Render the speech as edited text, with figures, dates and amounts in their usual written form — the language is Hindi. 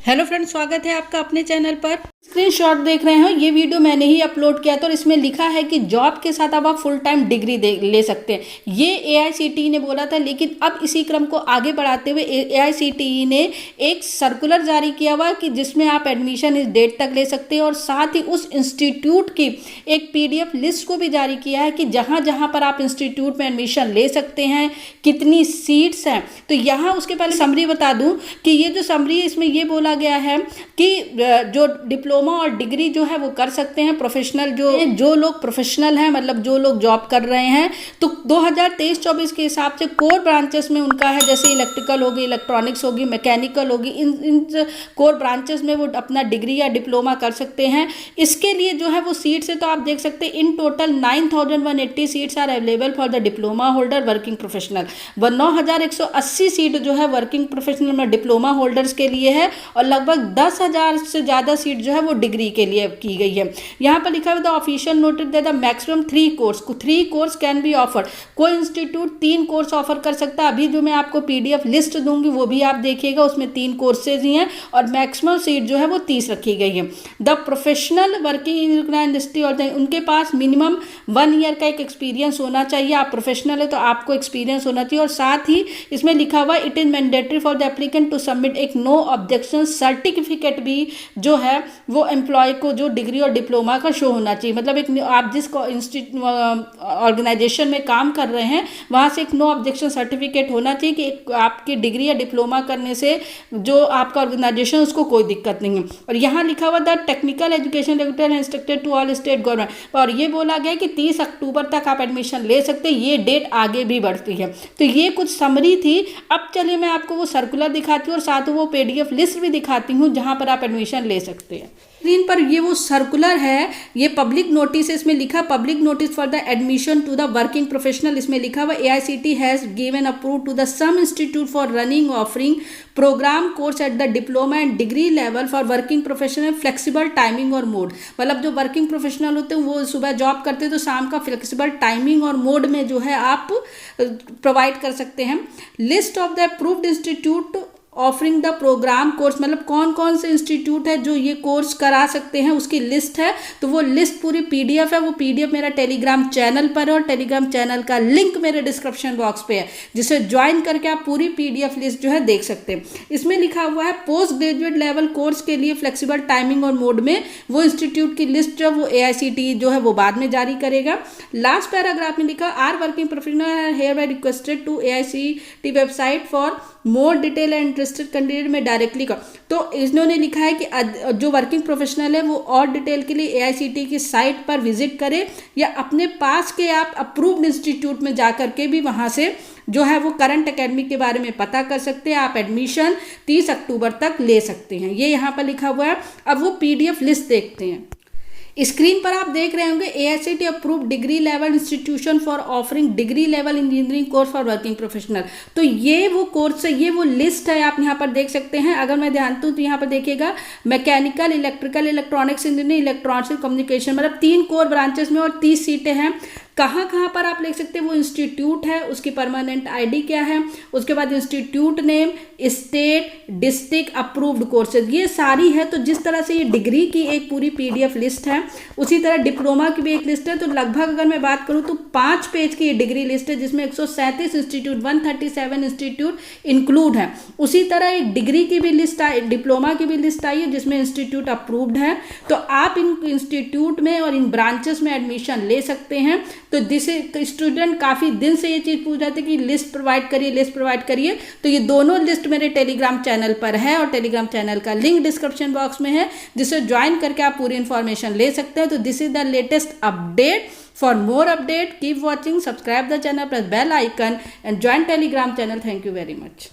हेलो फ्रेंड्स, स्वागत है आपका अपने चैनल पर। स्क्रीनशॉट देख रहे हैं, ये वीडियो मैंने ही अपलोड किया था और इसमें लिखा है कि जॉब के साथ अब आप फुल टाइम डिग्री ले सकते हैं। ये एआईसीटीई ने बोला था, लेकिन अब इसी क्रम को आगे बढ़ाते हुए एआईसीटीई ने एक सर्कुलर जारी किया हुआ कि जिसमें आप एडमिशन इस डेट तक ले सकते हैं और साथ ही उस इंस्टीट्यूट की एक पीडीएफ लिस्ट को भी जारी किया है कि जहाँ जहाँ पर आप इंस्टीट्यूट में एडमिशन ले सकते हैं, कितनी सीट्स हैं। तो यहाँ उसके पहले समरी बता दूँ कि ये जो समरी है इसमें ये बोला गया है कि जो डिप्लोमा और डिग्री जो है वो कर सकते हैं प्रोफेशनल, जो लोग प्रोफेशनल हैं, मतलब जो लोग जॉब कर रहे हैं। तो 2023-24 के हिसाब से कोर ब्रांचेस में उनका है, जैसे इलेक्ट्रिकल होगी, इलेक्ट्रॉनिक्स होगी, मैकेनिकल होगी, इन कोर ब्रांचेस में वो अपना डिग्री या डिप्लोमा कर सकते हैं। इसके लिए जो है वो सीट्स है, तो आप देख सकते हैं in total 9180 seats are available for the diploma holder working professional. 9180 seat जो है वर्किंग प्रोफेशनल में डिप्लोमा होल्डर्स के लिए है और लगभग 10,000 से ज़्यादा सीट जो है वो डिग्री के लिए की गई है। यहाँ पर लिखा है the official notice that the maximum 3 course can be offered. कोई इंस्टीट्यूट 3 कोर्स ऑफर कर सकता है। अभी जो मैं आपको पीडीएफ लिस्ट दूंगी वो भी आप देखिएगा, उसमें 3 कोर्सेज ही हैं और मैक्सिमम सीट जो है वो 30 रखी गई है। The professional working in industry और उनके पास मिनिमम 1 ईयर का एक एक्सपीरियंस होना चाहिए। आप प्रोफेशनल है तो आपको एक्सपीरियंस होना चाहिए और साथ ही इसमें लिखा हुआ it is mandatory for the applicant to submit एक नो ऑब्जेक्शन सर्टिफिकेट भी जो है वो एम्प्लॉय को जो डिग्री और डिप्लोमा का शो होना चाहिए। मतलब एक आप जिस ऑर्गेनाइजेशन में काम कर रहे हैं वहाँ से एक नो ऑब्जेक्शन सर्टिफिकेट होना चाहिए कि आपकी डिग्री या डिप्लोमा करने से जो आपका ऑर्गेनाइजेशन उसको कोई दिक्कत नहीं है। और यहाँ लिखा हुआ the technical education regulator instructed to all state government, और ये बोला गया कि 30 अक्टूबर तक आप एडमिशन ले सकते हैं। ये डेट आगे भी बढ़ती है। तो ये कुछ समरी थी। अब चलिए मैं आपको वो सर्कुलर दिखाती हूँ और साथ वो पीडीएफ लिस्ट भी दिखाती हूँ जहाँ पर आप एडमिशन ले सकते हैं। स्क्रीन पर ये वो सर्कुलर है, ये पब्लिक नोटिस है। इसमें लिखा public notice for the admission to the working professional. इसमें लिखा हुआ AICT has given approve to the some institute for running offering programme course at the diploma and degree level for working professional flexible timing और मोड। मतलब जो वर्किंग प्रोफेशनल होते हैं वो सुबह जॉब करते हैं तो शाम का फ्लेक्सिबल टाइमिंग और मोड में जो है आप प्रोवाइड कर सकते हैं। List of the approved institute offering the programme course, मतलब कौन कौन से इंस्टीट्यूट है जो ये कोर्स करा सकते हैं उसकी लिस्ट है। तो वो लिस्ट पूरी पीडीएफ है। वो पीडीएफ मेरा टेलीग्राम चैनल पर है और टेलीग्राम चैनल का लिंक मेरे डिस्क्रिप्शन बॉक्स पे है, जिसे ज्वाइन करके आप पूरी पीडीएफ लिस्ट जो है देख सकते हैं। इसमें लिखा हुआ है पोस्ट ग्रेजुएट लेवल कोर्स के लिए फ्लेक्सिबल टाइमिंग और मोड में वो इंस्टीट्यूट की लिस्ट जो वो एआईसीटीई जो है वो बाद में जारी करेगा। लास्ट पैराग्राफ में लिखा are working professional hereby requested to AICTE website for more detail and interested candidate में डायरेक्टली कर। तो इन्होंने लिखा है कि जो वर्किंग प्रोफेशनल है वो और डिटेल के लिए एआईसीटीई की साइट पर विजिट करे या अपने पास के आप अप्रूव्ड इंस्टीट्यूट में जाकर के भी वहाँ से जो है वो करंट एकेडमिक के बारे में पता कर सकते हैं। आप एडमिशन 30 अक्टूबर तक ले सकते हैं, ये यहाँ पर लिखा हुआ है। अब वो पीडीएफ लिस्ट देखते हैं। स्क्रीन पर आप देख रहे होंगे AICTE approved degree level institution for offering degree level engineering course for working professional. तो ये वो कोर्स है, ये वो लिस्ट है, आप यहाँ पर देख सकते हैं। अगर मैं ध्यान दूँ तो यहाँ पर देखिएगा mechanical, electrical, electronics engineering, electronics communication, मतलब 3 कोर ब्रांचेस में और 30 सीटें हैं। कहाँ कहाँ पर आप लिख सकते हैं वो इंस्टीट्यूट है, उसकी परमानेंट आईडी क्या है, उसके बाद institute name, state, district, approved courses, ये सारी है। तो जिस तरह से ये डिग्री की एक पूरी पीडीएफ लिस्ट है उसी तरह डिप्लोमा की भी एक लिस्ट है। तो लगभग अगर मैं बात करूँ तो 5 पेज की ये डिग्री लिस्ट है जिसमें 137 इंस्टीट्यूट 137 इंस्टीट्यूट इंक्लूड है। उसी तरह एक डिग्री की भी लिस्ट आई, डिप्लोमा की भी लिस्ट आई है जिसमें इंस्टीट्यूट अप्रूव्ड है। तो आप इन इंस्टीट्यूट में और इन ब्रांचेस में एडमिशन ले सकते हैं। तो जिसे स्टूडेंट काफ़ी दिन से ये चीज़ पूछ रहे थे कि लिस्ट प्रोवाइड करिए, लिस्ट प्रोवाइड करिए। तो ये दोनों लिस्ट मेरे टेलीग्राम चैनल पर है और टेलीग्राम चैनल का लिंक डिस्क्रिप्शन बॉक्स में है, जिसे ज्वाइन करके आप पूरी इन्फॉर्मेशन ले सकते हैं। तो this is the latest update. For more update keep watching, subscribe the channel, press bell icon and join Telegram channel. Thank you very much.